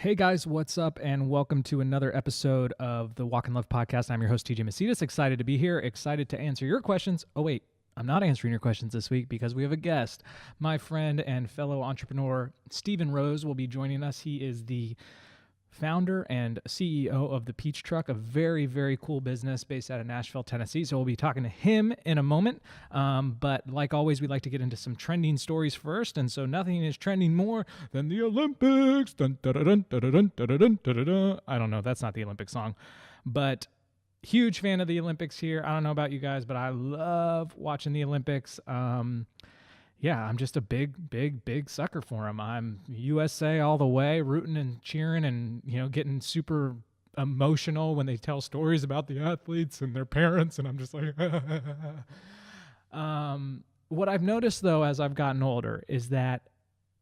Hey guys, what's up? And welcome to another episode of the Walk in Love podcast. I'm your host, TJ Macedas. Excited to be here, excited to answer your questions. Oh, wait, I'm not answering your questions this week because we have a guest. My friend and fellow entrepreneur, Stephen Rose, will be joining us. He is the founder and CEO of the Peach Truck, a very, very cool business based out of Nashville, Tennessee. So we'll be talking to him in a moment. But like always, we like to get into some trending stories first. And so nothing is trending more than the Olympics. Dun, dun, dun, dun, dun, dun, dun, dun, dun. I don't know. That's not the Olympic song. But huge fan of the Olympics here. I don't know about you guys, but I love watching the Olympics. Yeah, I'm just a big sucker for them. I'm USA all the way, rooting and cheering and, getting super emotional when they tell stories about the athletes and their parents. And I'm just like, what I've noticed though, as I've gotten older, is that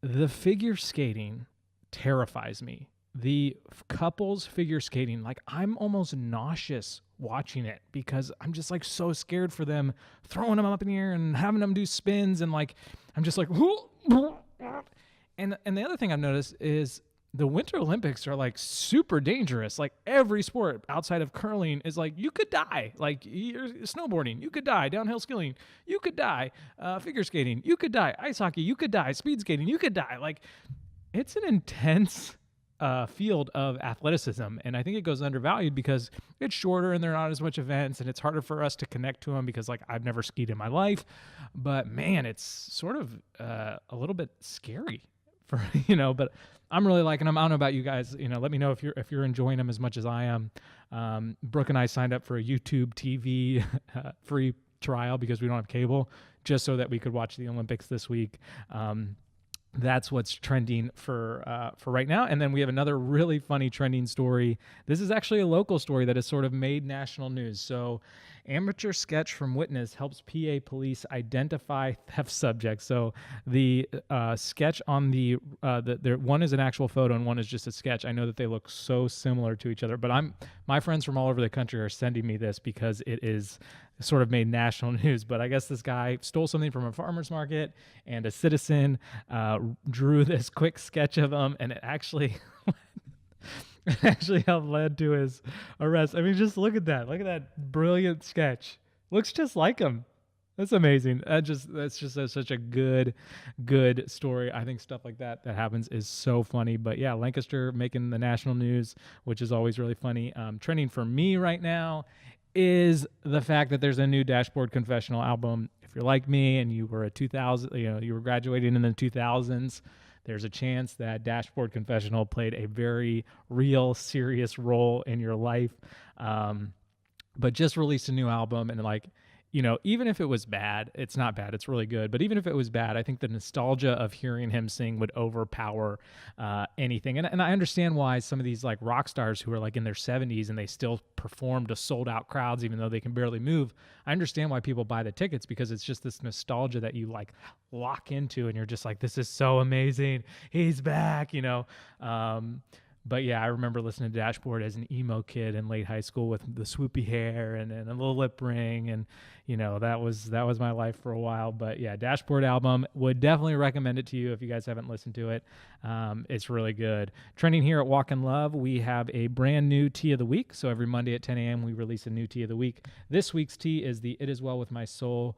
the figure skating terrifies me. The couples figure skating, like I'm almost nauseous watching it because I'm just like so scared for them throwing them up in the air and having them do spins and like I'm just like and the other thing I've noticed is the Winter Olympics are like super dangerous. Like every sport outside of curling is like you could die. Like snowboarding, you could die. Downhill skiing, you could die. Figure skating, you could die. Ice hockey, you could die. Speed skating, you could die. Like it's an intense field of athleticism, and I think it goes undervalued because it's shorter and there are not as much events, and it's harder for us to connect to them because like I've never skied in my life. But man, it's sort of a little bit scary for But I'm really liking them. I don't know about you guys. Let me know if you're enjoying them as much as I am. Brooke and I signed up for a YouTube TV free trial because we don't have cable, just so that we could watch the Olympics this week. That's what's trending for right now. And then we have another really funny trending story. This is actually a local story that has sort of made national news. So amateur sketch from witness helps PA police identify theft subjects. So the sketch on the one is an actual photo and one is just a sketch. I know that they look so similar to each other, but my friends from all over the country are sending me this because it is sort of made national news. But I guess this guy stole something from a farmer's market and a citizen drew this quick sketch of him, and it actually helped led to his arrest. I mean, just look at that. Look at that brilliant sketch. Looks just like him. That's amazing. That's just such a good story. I think stuff like that happens is so funny. But yeah, Lancaster making the national news, which is always really funny. Trending for me right now is the fact that there's a new Dashboard Confessional album. If you're like me and you were a 2000, you were graduating in the 2000s, there's a chance that Dashboard Confessional played a very real, serious role in your life. But just released a new album, and even if it was bad, it's not bad, it's really good. But even if it was bad, I think the nostalgia of hearing him sing would overpower anything. And I understand why some of these like rock stars who are like in their 70s and they still perform to sold out crowds, even though they can barely move. I understand why people buy the tickets because it's just this nostalgia that you like lock into and you're just like, this is so amazing. He's back, But yeah, I remember listening to Dashboard as an emo kid in late high school with the swoopy hair and a little lip ring. And, that was my life for a while. But yeah, Dashboard album, would definitely recommend it to you if you guys haven't listened to it. It's really good. Trending here at Walk in Love, we have a brand new tea of the week. So every Monday at 10 a.m., we release a new tea of the week. This week's tea is the It Is Well With My Soul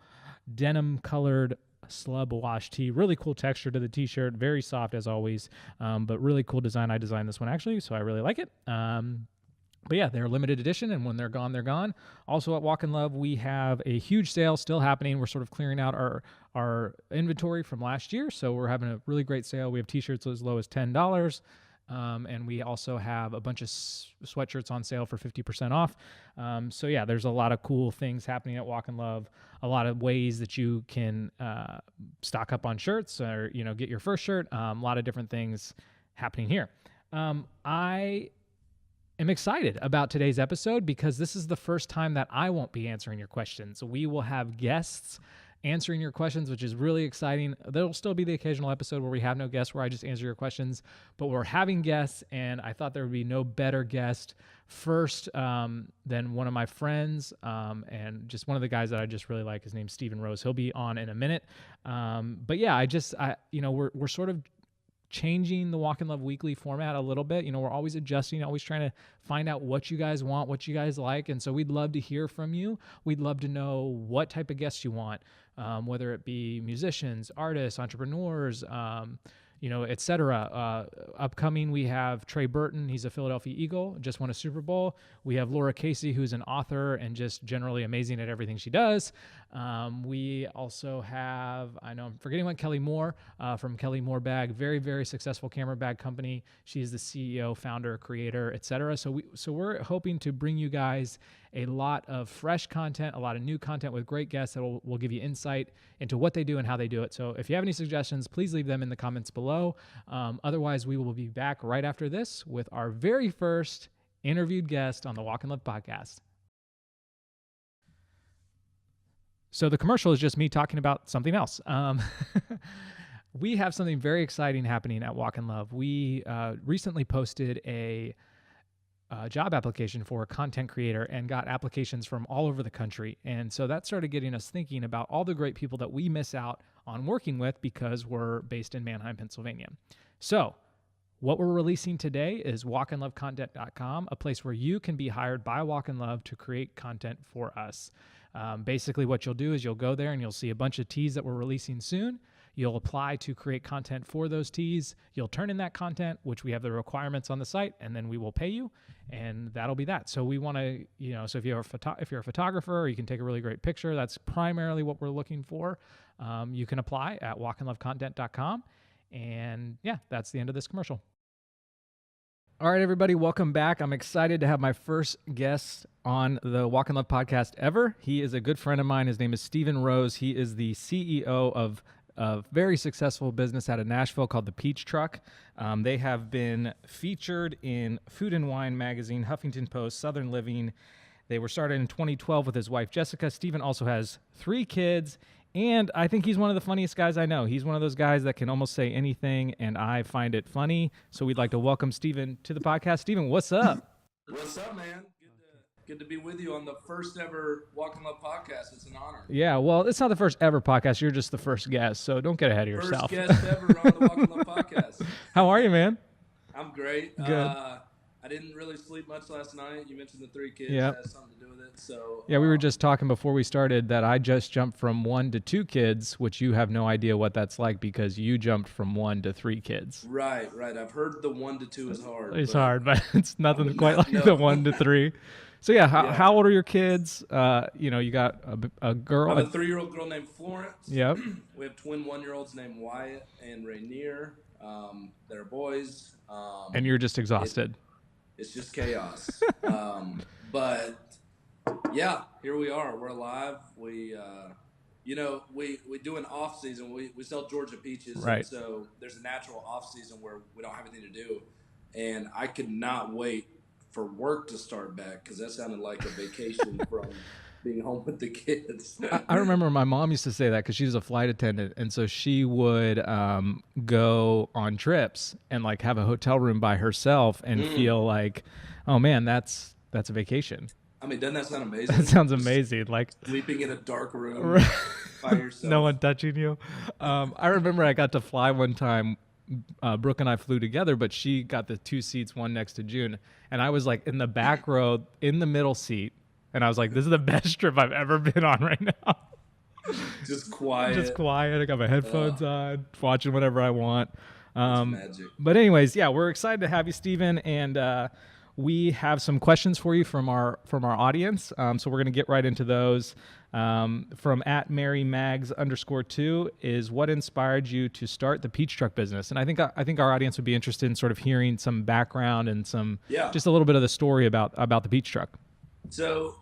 denim colored slub wash tee. Really cool texture to the t-shirt, very soft as always, but really cool design. I designed this one actually, so I really like it. But yeah, they're limited edition, and when they're gone, they're gone. Also at Walk in Love, we have a huge sale still happening. We're sort of clearing out our inventory from last year, so we're having a really great sale. We have t-shirts as low as $10. And we also have a bunch of sweatshirts on sale for 50% off. So yeah, there's a lot of cool things happening at Walk in Love, a lot of ways that you can stock up on shirts or, get your first shirt, a lot of different things happening here. I am excited about today's episode because this is the first time that I won't be answering your questions. We will have guests answering your questions, which is really exciting. There'll still be the occasional episode where we have no guests, where I just answer your questions, but we're having guests, and I thought there would be no better guest first than one of my friends, and just one of the guys that I just really like. His name's Stephen Rose. He'll be on in a minute. But yeah, we're sort of changing the Walk in Love Weekly format a little bit. We're always adjusting, always trying to find out what you guys want, what you guys like. And so we'd love to hear from you. We'd love to know what type of guests you want, whether it be musicians, artists, entrepreneurs, etc. Upcoming, we have Trey Burton. He's a Philadelphia Eagle, just won a Super Bowl. We have Laura Casey, who's an author and just generally amazing at everything she does. We also have, I know I'm forgetting one, Kelly Moore from Kelly Moore Bag, very, very successful camera bag company. She's the CEO, founder, creator, etc. So we're hoping to bring you guys a lot of fresh content, a lot of new content with great guests that will give you insight into what they do and how they do it. So if you have any suggestions, please leave them in the comments below. Otherwise, we will be back right after this with our very first interviewed guest on the Walk in Love podcast. So the commercial is just me talking about something else. We have something very exciting happening at Walk in Love. We recently posted a job application for a content creator and got applications from all over the country. And so that started getting us thinking about all the great people that we miss out on working with because we're based in Manheim, Pennsylvania. So what we're releasing today is walkinlovecontent.com, a place where you can be hired by Walk in Love to create content for us. Basically what you'll do is you'll go there and you'll see a bunch of teas that we're releasing soon. You'll apply to create content for those teas. You'll turn in that content, which we have the requirements on the site, and then we will pay you, and that'll be that. So we want to, so if you're a photographer or you can take a really great picture, that's primarily what we're looking for. You can apply at walkinlovecontent.com, and yeah, that's the end of this commercial. All right, everybody, welcome back. I'm excited to have my first guest on the Walk in Love podcast ever. He is a good friend of mine. His name is Stephen Rose. He is the CEO of a very successful business out of Nashville called The Peach Truck. They have been featured in Food and Wine magazine, Huffington Post, Southern Living. They were started in 2012 with his wife, Jessica. Stephen also has 3 kids, and I think he's one of the funniest guys I know. He's one of those guys that can almost say anything, and I find it funny. So we'd like to welcome Stephen to the podcast. Stephen, what's up? What's up, man? Good to be with you on the first ever Walk in Love podcast. It's an honor. Yeah, well, it's not the first ever podcast. You're just the first guest, so don't get ahead of yourself. First guest ever on the Walk in Love podcast. How are you, man? I'm great. Good. I didn't really sleep much last night. You mentioned the 3 kids. Yep. That has something to do with it. So yeah, we were just talking before we started that I just jumped from 1 to 2 kids, which you have no idea what that's like because you jumped from 1 to 3 kids. Right. I've heard the 1 to 2 is hard. It's hard, but it's nothing quite like the 1 to 3. So yeah, how old are your kids? You got a girl. I have a 3-year-old girl named Florence. Yep. We have twin 1-year-olds named Wyatt and Rainier. They're boys. And you're just exhausted. It's just chaos. But yeah, here we are. We're alive. We do an off season. We sell Georgia peaches. Right. And so there's a natural off season where we don't have anything to do. And I could not wait for work to start back because that sounded like a vacation from being home with the kids. I remember my mom used to say that because she was a flight attendant, and so she would go on trips and like have a hotel room by herself and feel like, oh man, that's a vacation. I mean, doesn't that sound amazing? That sounds amazing. Like sleeping in a dark room by yourself. No one touching you. I remember I got to fly one time. Brooke and I flew together, but she got the 2 seats, one next to June. And I was like in the back row, in the middle seat. And I was like, this is the best trip I've ever been on right now. Just quiet. I got my headphones on, watching whatever I want. That's magic. But anyways, yeah, we're excited to have you, Stephen. And we have some questions for you from our audience. So we're going to get right into those. From @MaryMags_2 is what inspired you to start the Peach Truck business? And I think our audience would be interested in sort of hearing some background and just a little bit of the story about the Peach Truck. So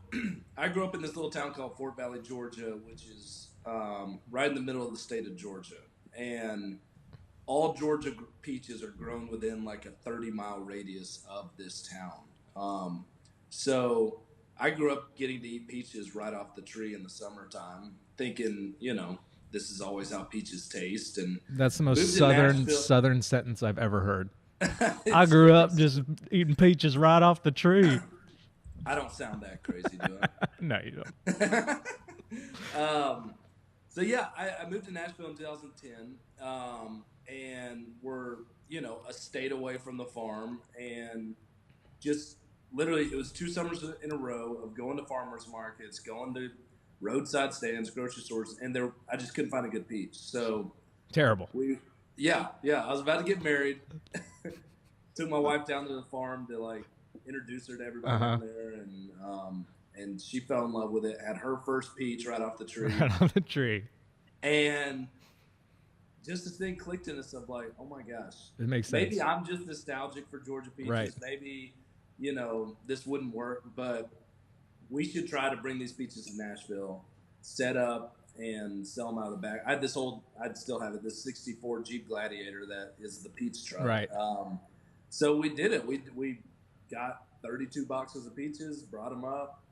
I grew up in this little town called Fort Valley, Georgia, which is right in the middle of the state of Georgia. And all Georgia peaches are grown within like a 30-mile radius of this town. So I grew up getting to eat peaches right off the tree in the summertime, thinking, this is always how peaches taste. And that's the most southern sentence I've ever heard. I grew up just eating peaches right off the tree. I don't sound that crazy, do I? No, you don't. So yeah, I moved to Nashville in 2010. and we're, you know, a state away from the farm, and just literally it was 2 summers in a row of going to farmers markets, going to roadside stands, grocery stores, and there I just couldn't find a good peach. So Terrible. we, yeah, I was about to get married. Took my wife down to the farm to like introduce her to everybody Uh-huh. down there, and she fell in love with it. Had her first peach right off the tree, Right on the tree. and just this thing clicked in us of like, oh my gosh, It makes maybe sense. I'm just nostalgic for Georgia Right. peaches. Maybe, you know, this wouldn't work, but we should try to bring these peaches to Nashville, set up and sell them out of the back. I had this old, I'd still have it, this '64 Jeep Gladiator that is the peach truck. Right. So we did it. We got 32 boxes of peaches, brought them up,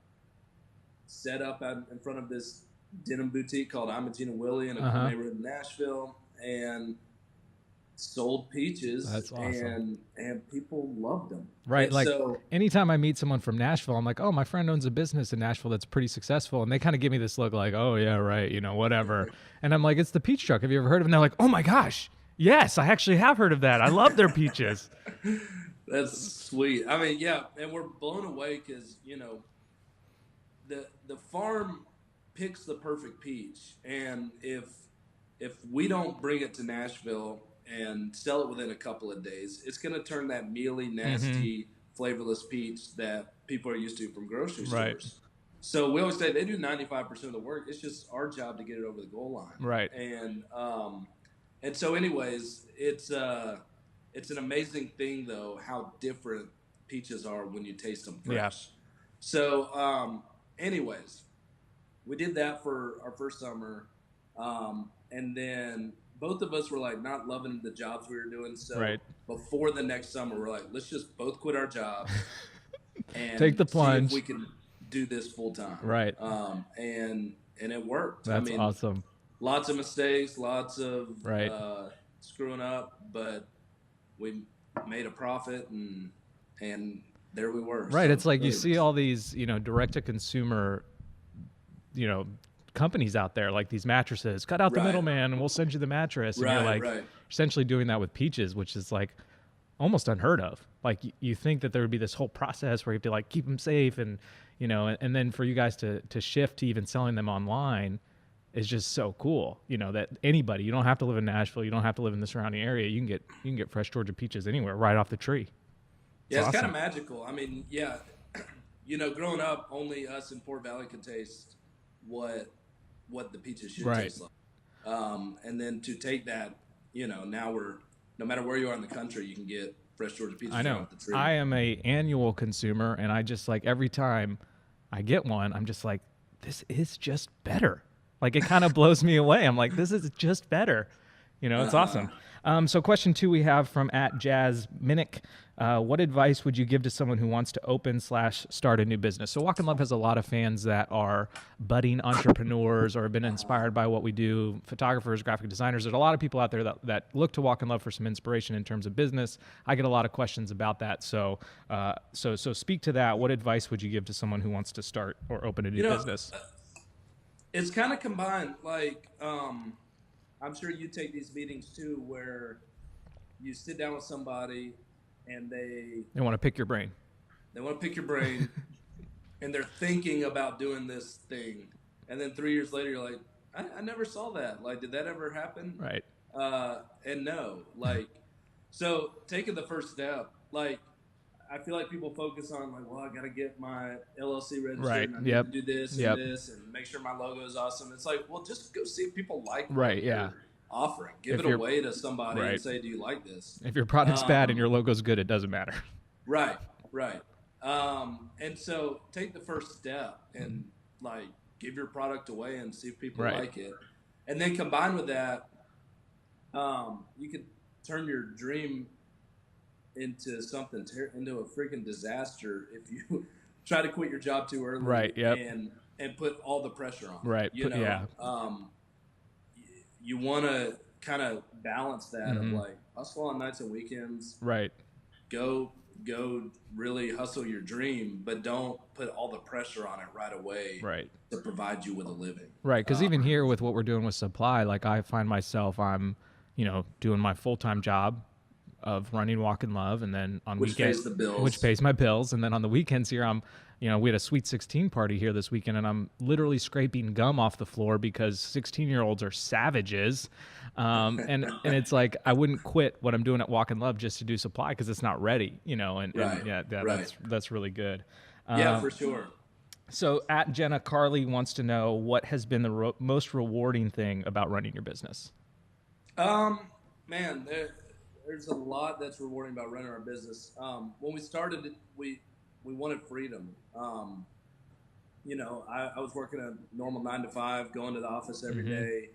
set up in front of this denim boutique called Imogene and Willie in a cool neighborhood in Nashville, and sold peaches. That's awesome. And people loved them. Right. And Like so anytime I meet someone from Nashville, I'm like, oh, my friend owns a business in Nashville that's pretty successful. And they kind of give me this look like, oh, yeah, right. You know, whatever. And I'm like, it's the Peach Truck. Have you ever heard of it? And they're like, oh my gosh. Yes, I actually have heard of that. I love their peaches. that's sweet. I mean, yeah, and we're blown away because, you know, the farm picks the perfect peach, and if we don't bring it to Nashville and sell it within a couple of days, it's going to turn that mealy, nasty, flavorless peach that people are used to from grocery Right. stores. So we always say they do 95% of the work. It's just our job to get it over the goal line. Right. And so, anyways, it's an amazing thing though how different peaches are when you taste them fresh. Yeah. So, anyways, we did that for our first summer, and then both of us were like not loving the jobs we were doing. So Right. before the next summer, we're like, let's just both quit our jobs and Take the see plunge. if we can do this full time. Right. And it worked. That's I mean, awesome. lots of mistakes, lots of Right. screwing up, but we made a profit, and there we were. Right. So, It's like you anyways. see all these, you know, direct to consumer, you know, companies out there like these mattresses. Cut out the Right. middleman and we'll send you the mattress. And you're Right, like right. essentially doing that with peaches, which is like almost unheard of. Like you think that there would be this whole process where you have to like keep them safe and, you know, and then for you guys to shift to even selling them online is just so cool. You know, that anybody, you don't have to live in Nashville, you don't have to live in the surrounding area. You can get fresh Georgia peaches anywhere right off the tree. Yeah, it's kind awesome. of magical. I mean, yeah, you know, growing up, only us in Port Valley could taste what the peaches should Right. taste like. And then to take that, you know, now no matter where you are in the country, you can get fresh Georgia peaches I right know. off the tree. I am a annual consumer, and I just like every time I get one, I'm just like, this is just better. Like it kind of blows me away. I'm like, this is just better. You know, it's awesome. So question 2 we have from @JazzMinic. What advice would you give to someone who wants to open/start a new business? So Walk in Love has a lot of fans that are budding entrepreneurs or have been inspired by what we do, photographers, graphic designers. There's a lot of people out there that look to Walk in Love for some inspiration in terms of business. I get a lot of questions about that. So so speak to that. What advice would you give to someone who wants to start or open a new You know, business? it's kind of combined. Like, I'm sure you take these meetings too, where you sit down with somebody and they They want to pick your brain. want to pick your brain, and they're thinking about doing this thing, and then 3 years later, you're like, I never saw that. Like, did that ever happen? Right. And no, like, so taking the first step, like, I feel like people focus on like, well, I got to get my LLC registered, Right. and I need Yep. to do this Yep. and this, and make sure my logo is awesome. It's like, well, just go see if people like what Right, yeah. you're offering. Give If it you're- away to somebody Right. and say, do you like this? If your product's bad and your logo's good, it doesn't matter. Right, right. And so take the first step and like give your product away and see if people Right. like it, and then combine with that, you could turn your dream into something into a freaking disaster if you try to quit your job too early. Right, yep. And put all the pressure on. Right, You know. yeah. You want to kind of balance that Mm-hmm. of like hustle on nights and weekends. Right. Go really hustle your dream, but don't put all the pressure on it right away Right. to provide you with a living. Right, because even here with what we're doing with supply, like I find myself, I'm doing my full-time job of running Walk in Love, and then on Which weekend, pays the bills. which pays my bills, and then on the weekends here, we had a Sweet 16 party here this weekend, and I'm literally scraping gum off the floor because 16-year-olds are savages, and it's like I wouldn't quit what I'm doing at Walk in Love just to do supply because it's not ready, and Right. yeah, Right. that's really good. Yeah, for sure. So at Jenna, Carly wants to know what has been the most rewarding thing about running your business. Um, Man, there's a lot that's rewarding about running our business. When we started it, we wanted freedom. I was working a normal 9 to 5, going to the office every Mm-hmm. day.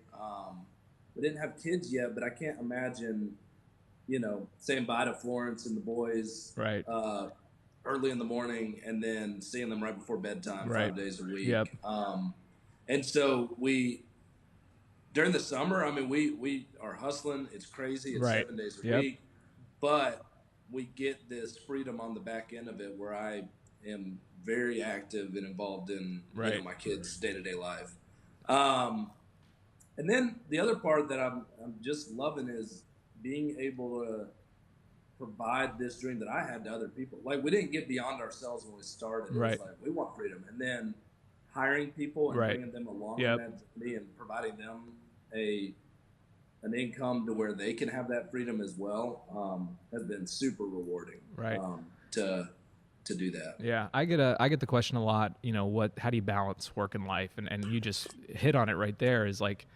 We didn't have kids yet, but I can't imagine, saying bye to Florence and the boys Right. early in the morning and then seeing them right before bedtime, Right. 5 days a week. Yep. And so during the summer, I mean, we are hustling. It's crazy. It's Right. 7 days a Yep. week, but we get this freedom on the back end of it where I am very active and involved in Right. my kids' day-to-day life. And then the other part that I'm just loving is being able to provide this dream that I had to other people. Like, we didn't get beyond ourselves when we started. It Right. was like, we want freedom. And then hiring people and Right. bringing them along Yep. in that journey and providing them an income to where they can have that freedom as well has been super rewarding. Right. To do that. Yeah, I get the question a lot. How do you balance work and life? And you just hit on it right there. Is like,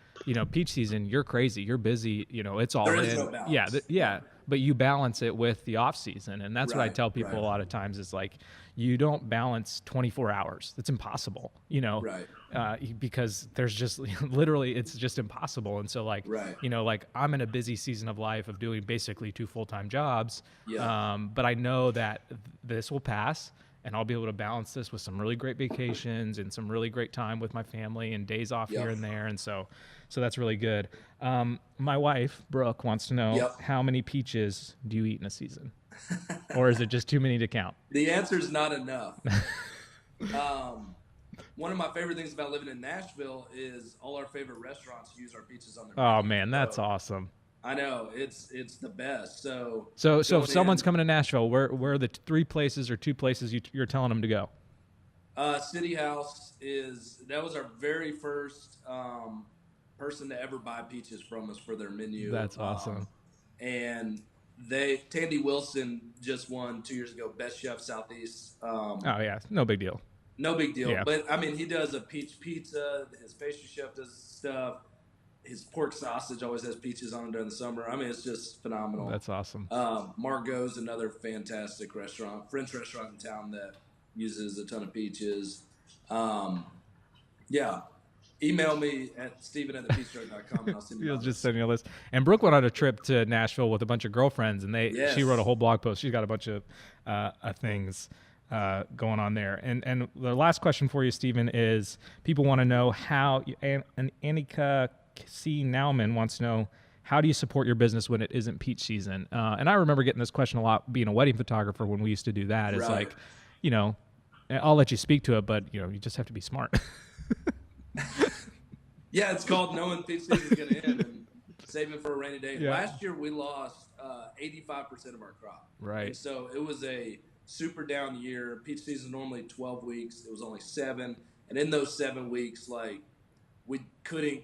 peach season. You're crazy. You're busy. It's all There in. is no balance. Yeah, yeah. But you balance it with the off season, and that's what I Right, tell people right. a lot of times. Is like, you don't balance 24 hours. That's impossible. Right. Because there's just literally it's just impossible. And so like, Right. like I'm in a busy season of life of doing basically 2 full-time jobs. Yeah. But I know that this will pass, and I'll be able to balance this with some really great vacations and some really great time with my family and days off Yep. here and there. And so that's really good. My wife, Brooke, wants to know Yep. how many peaches do you eat in a season? Or is it just too many to count? The answer is not enough. One of my favorite things about living in Nashville is all our favorite restaurants use our pizzas on their Oh menu. man, that's So, awesome. I know it's the best. So So going if someone's in, coming to Nashville, where are the 3 places or 2 places you're telling them to go? City House that was our very first person to ever buy peaches from us for their menu. That's awesome. And Tandy Wilson just won 2 years ago Best Chef Southeast. Oh yeah, no big deal. No big deal. Yeah. But I mean, he does a peach pizza. His pastry chef does stuff. His pork sausage always has peaches on it during the summer. I mean, it's just phenomenal. That's awesome. Margot's another fantastic restaurant, French restaurant in town that uses a ton of peaches. Yeah. Email me at steven@thepeachtruck.com and I'll send you You'll my just list. send you a list. And Brooke went on a trip to Nashville with a bunch of girlfriends, and Yes. she wrote a whole blog post. She's got a bunch of things going on there. And the last question for you, Steven, is people want to know how and Annika C. Nauman wants to know, how do you support your business when it isn't peach season? And I remember getting this question a lot being a wedding photographer when we used to do that. It's Right. like, I'll let you speak to it, but you just have to be smart. Yeah, it's called knowing peach season's going to end and saving for a rainy day. Yeah. Last year, we lost 85% of our crop. Right. And so it was a super down year. Peach season normally 12 weeks. It was only 7. And in those 7 weeks, like, we couldn't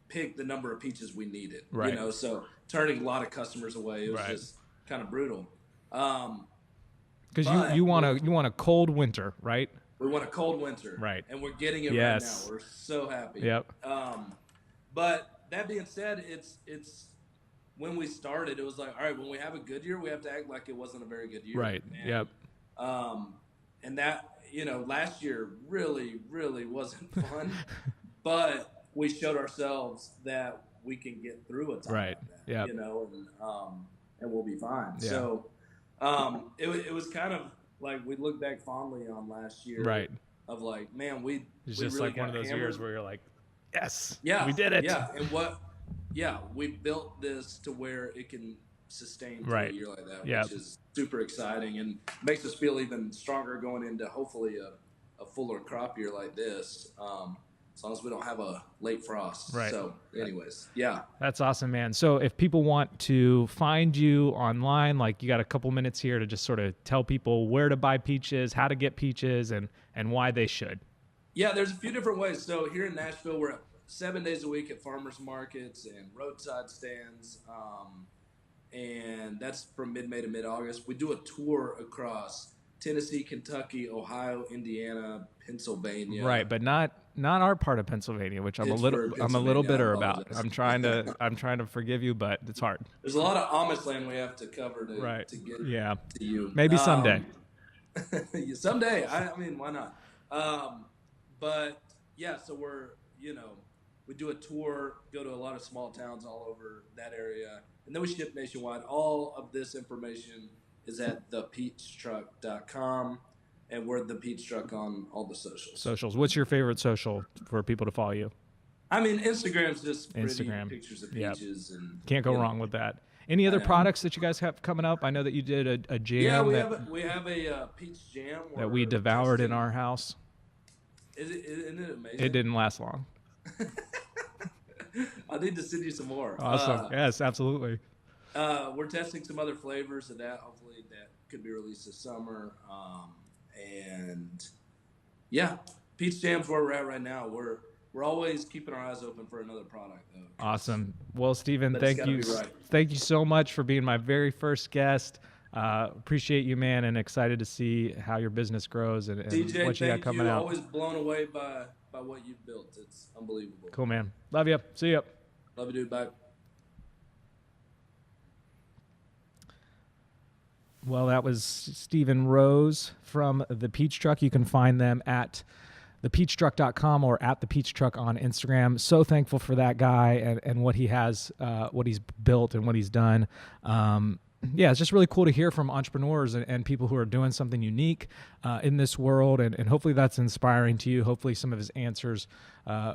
pick the number of peaches we needed. Right. So turning a lot of customers away, it was Right. just kind of brutal. Because But- you want a cold winter, right? We want a cold winter. Right. And we're getting it Yes. right now. We're so happy. Yep. But that being said, it's when we started, it was like, all right, when we have a good year, we have to act like it wasn't a very good year. Right. And, Yep. And that, last year really, really wasn't fun, but we showed ourselves that we can get through a time Right. like that, Yep. and we'll be fine. Yeah. So it was kind of like we look back fondly on last year. Right. Of like, man, It's we just really like one of got those hammered. years where you're like, yes, Yeah, we did it. Yeah, and we built this to where it can sustain through Right. a year like that, Yep. which is super exciting and makes us feel even stronger going into hopefully a fuller crop year like this. as long as we don't have a late frost. Right. So anyways, yeah. That's awesome, man. So if people want to find you online, like you got a couple minutes here to just sort of tell people where to buy peaches, how to get peaches, and why they should. Yeah, there's a few different ways. So here in Nashville, we're 7 days a week at farmers markets and roadside stands. And that's from mid-May to mid-August. We do a tour across Tennessee, Kentucky, Ohio, Indiana, Pennsylvania. Right, but not our part of Pennsylvania, which I'm a little bitter about. I'm trying to forgive you, but it's hard. There's a lot of Amish land we have to cover to get to you. Maybe someday. Someday. I mean, why not? But yeah, so we do a tour, go to a lot of small towns all over that area, and then we ship nationwide. All of this information is at thepeachstruck.com, and we're The Peach Truck on all the socials. What's your favorite social for people to follow you? I mean, Instagram's just pretty pictures of peaches. Yep. And can't go wrong with that. Any other products that you guys have coming up? I know that you did a jam. Yeah, we have a peach jam that we devoured in our house. Isn't it amazing? It didn't last long. I need to send you some more. Awesome. Yes, absolutely. We're testing some other flavors of that. Hopefully that could be released this summer. And yeah, peach jam's where we're at right now. We're always keeping our eyes open for another product, though. Awesome. Well, Steven, thank you. Thank you so much for being my very first guest. Appreciate you, man, and excited to see how your business grows and DJ, what you got coming out. Always blown away by what you've built. It's unbelievable. Cool, man. Love you. See ya. Love you, dude. Bye. Well, that was Steven Rose from The Peach Truck. You can find them at thepeachtruck.com or at thepeachtruck on Instagram. So thankful for that guy and what he has, what he's built and what he's done. Yeah, it's just really cool to hear from entrepreneurs and people who are doing something unique in this world, and hopefully that's inspiring to you. Hopefully some of his answers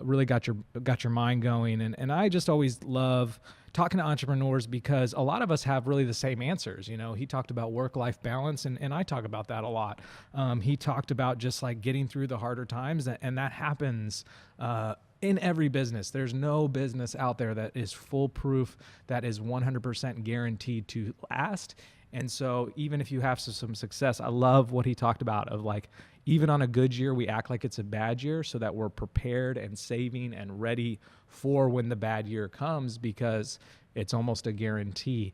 really got your mind going. And I just always love talking to entrepreneurs because a lot of us have really the same answers. You know, he talked about work-life balance, and I talk about that a lot. He talked about just like getting through the harder times, and that happens in every business. There's no business out there that is foolproof, that is 100% guaranteed to last. And so even if you have some success, I love what he talked about of like, even on a good year, we act like it's a bad year so that we're prepared and saving and ready for when the bad year comes, because it's almost a guarantee.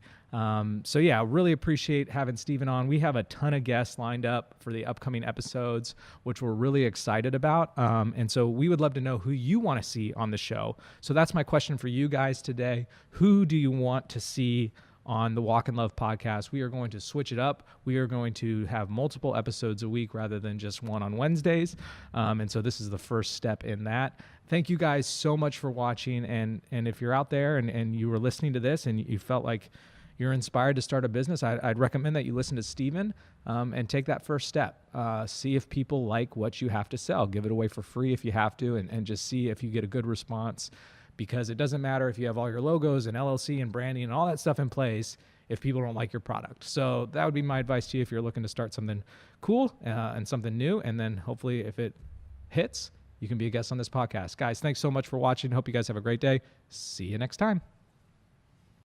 So yeah, really appreciate having Steven on. We have a ton of guests lined up for the upcoming episodes, which we're really excited about. And so we would love to know who you want to see on the show. So that's my question for you guys today. Who do you want to see on the Walk in Love podcast? We are going to switch it up. We are going to have multiple episodes a week rather than just one on Wednesdays. And so this is the first step in that. Thank you guys so much for watching. And if you're out there and you were listening to this and you felt like you're inspired to start a business, I'd recommend that you listen to Steven and take that first step. See if people like what you have to sell. Give it away for free if you have to, and just see if you get a good response. Because it doesn't matter if you have all your logos and LLC and branding and all that stuff in place if people don't like your product. So that would be my advice to you if you're looking to start something cool and something new. And then hopefully if it hits, you can be a guest on this podcast. Guys, thanks so much for watching. Hope you guys have a great day. See you next time.